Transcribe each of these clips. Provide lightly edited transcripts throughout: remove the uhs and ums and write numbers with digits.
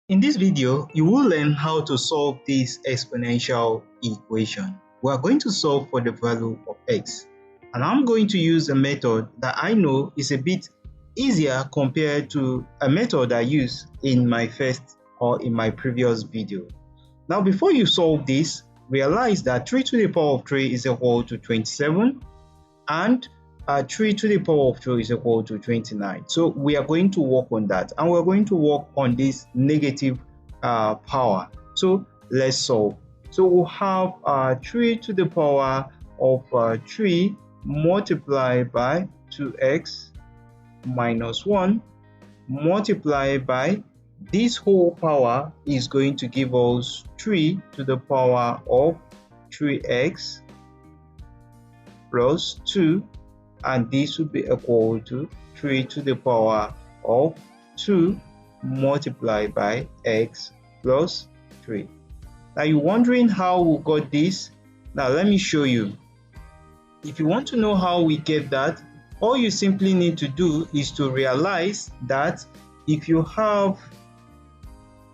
In this video, you will learn how to solve this exponential equation. We are going to solve for the value of x. And I'm going to use a method that I know is a bit easier compared to a method I used in my previous video. Now, before you solve this, realize that 3 to the power of 3 is equal to 27 and 3 to the power of 2 is equal to 29. So we are going to work on that, and we're going to work on this negative power. So let's solve. So we'll have 3 to the power of 3 multiplied by 2x minus 1 multiplied by this whole power is going to give us 3 to the power of 3x plus 2, and this will be equal to 3 to the power of 2 multiplied by x plus 3. Now you're wondering how we got this. Now let me show you. If you want to know how we get that, all you simply need to do is to realize that if you have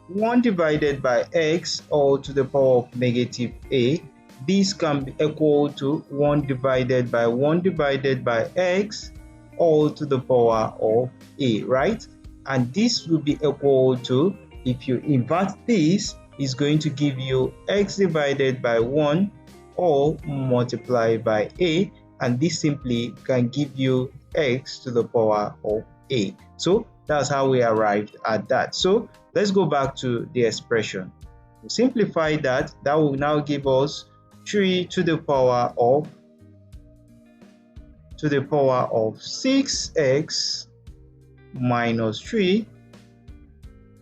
1 divided by x all to the power of negative a, this can be equal to 1 divided by x all to the power of a, right? And this will be equal to, if you invert this, is going to give you x divided by 1 all multiplied by a, and this simply can give you x to the power of a. So that's how we arrived at that. So let's go back to the expression. To simplify that, that will now give us 3 to the power of 6x minus 3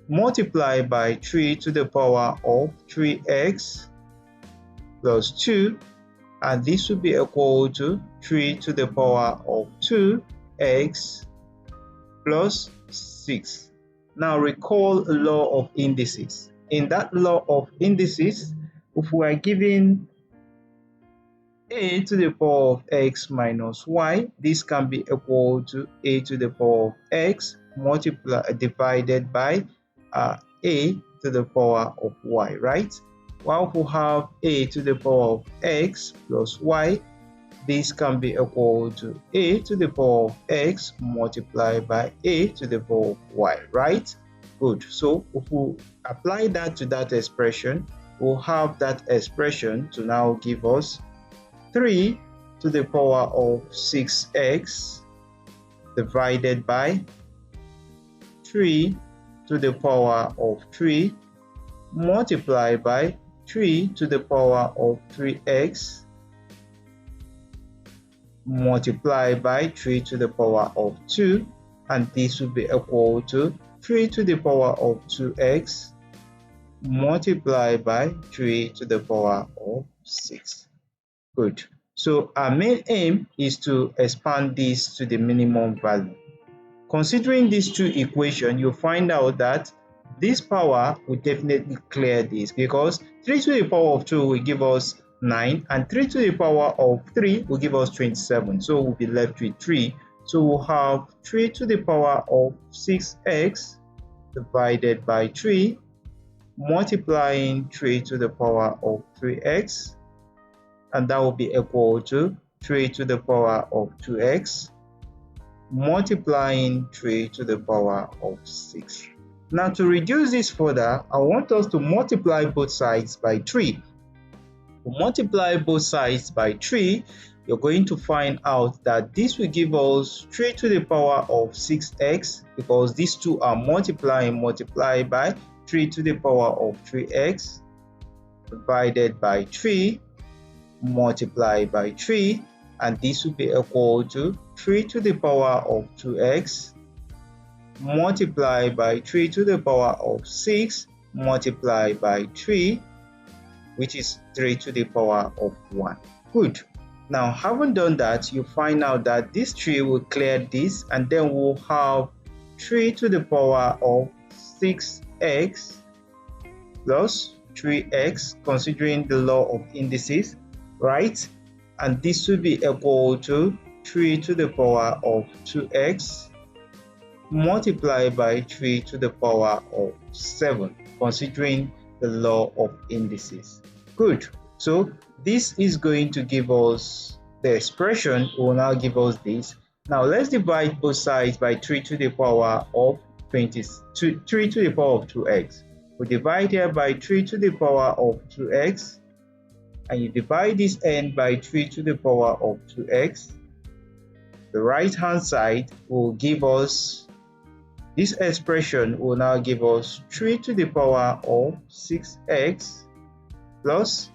multiplied by 3 to the power of 3x plus 2, and this will be equal to 3 to the power of 2x plus 6. Now recall a law of indices. In that law of indices, if we are given a to the power of x minus y, this can be equal to a to the power of x divided by a to the power of y, right? While we have a to the power of x plus y, this can be equal to a to the power of x multiplied by a to the power of y, right? Good. So if we apply that to that expression, we'll have that expression to now give us 3 to the power of 6x divided by 3 to the power of 3 multiplied by 3 to the power of 3x multiplied by 3 to the power of 2, and this will be equal to 3 to the power of 2x multiplied by 3 to the power of 6. Good. So our main aim is to expand this to the minimum value. Considering these two equations, you'll find out that this power will definitely clear this, because 3 to the power of 2 will give us 9 and 3 to the power of 3 will give us 27. So we'll be left with 3. So we'll have 3 to the power of 6x divided by 3 multiplying 3 to the power of 3x, and that will be equal to 3 to the power of 2x multiplying 3 to the power of 6. Now to reduce this further, I want us to multiply both sides by 3. To multiply both sides by 3, you're going to find out that this will give us 3 to the power of 6x, because these two are multiplied by 3 to the power of 3x divided by 3 multiplied by 3, and this will be equal to 3 to the power of 2x multiplied by 3 to the power of 6 multiplied by 3, which is 3 to the power of 1. Good. Now, having done that, you find out that this 3 will clear this, and then we'll have 3 to the power of 6x plus 3x, considering the law of indices, right? And this will be equal to 3 to the power of 2x multiplied by 3 to the power of 7, considering the law of indices. Good. So this is going to give us the expression will now give us this. Now let's divide both sides by 3 to the power of 3 to the power of 2x. We divide here by 3 to the power of 2x, and you divide this end by 3 to the power of 2x. The right hand side will give us, this expression will now give us 3 to the power of 6x plus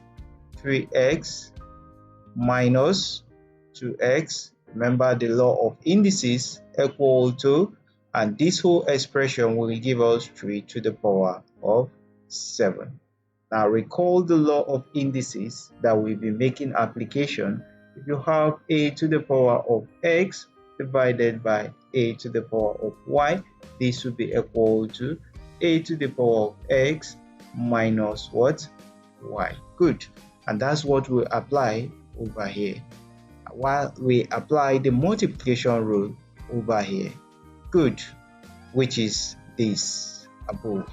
3x minus 2x. Remember the law of indices equal to, and this whole expression will give us 3 to the power of 7. Now recall the law of indices that we'll be making application. If you have a to the power of x divided by a to the power of y, this will be equal to a to the power of x minus what? Y. Good. And that's what we'll apply over here, while we apply the multiplication rule over here. Good. Which is this above.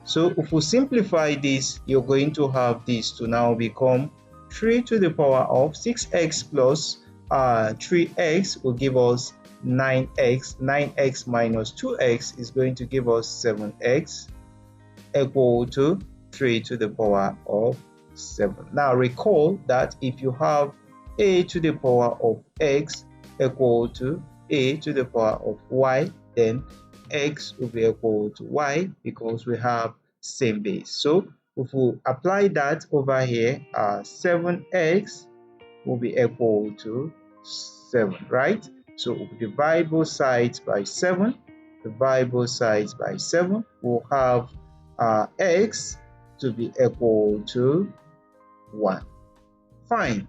So if we simplify this, you're going to have this to now become 3 to the power of 6x plus 3x will give us 9x. 9x minus 2x is going to give us 7x equal to 3 to the power of 7. Now recall that if you have a to the power of x equal to a to the power of y, then x will be equal to y because we have same base. So if we apply that over here, 7x will be equal to 7, right? So if we divide both sides by 7, divide both sides by 7, we'll have x to be equal to 1. Fine.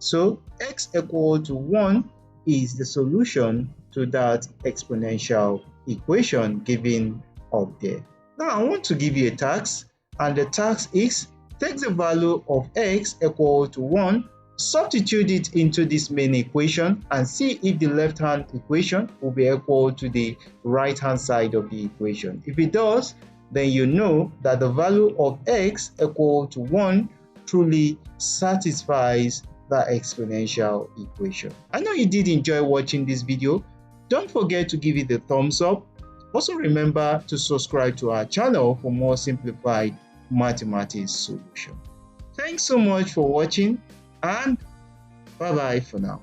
So x equal to 1 is the solution to that exponential equation given up there. Now I want to give you a task, and the task is take the value of x equal to 1, substitute it into this main equation, and see if the left hand equation will be equal to the right hand side of the equation. If it does, then you know that the value of x equal to 1 truly satisfies that exponential equation. I know you did enjoy watching this video. Don't forget to give it a thumbs up. Also remember to subscribe to our channel for more simplified mathematics solution. Thanks so much for watching, and bye bye for now.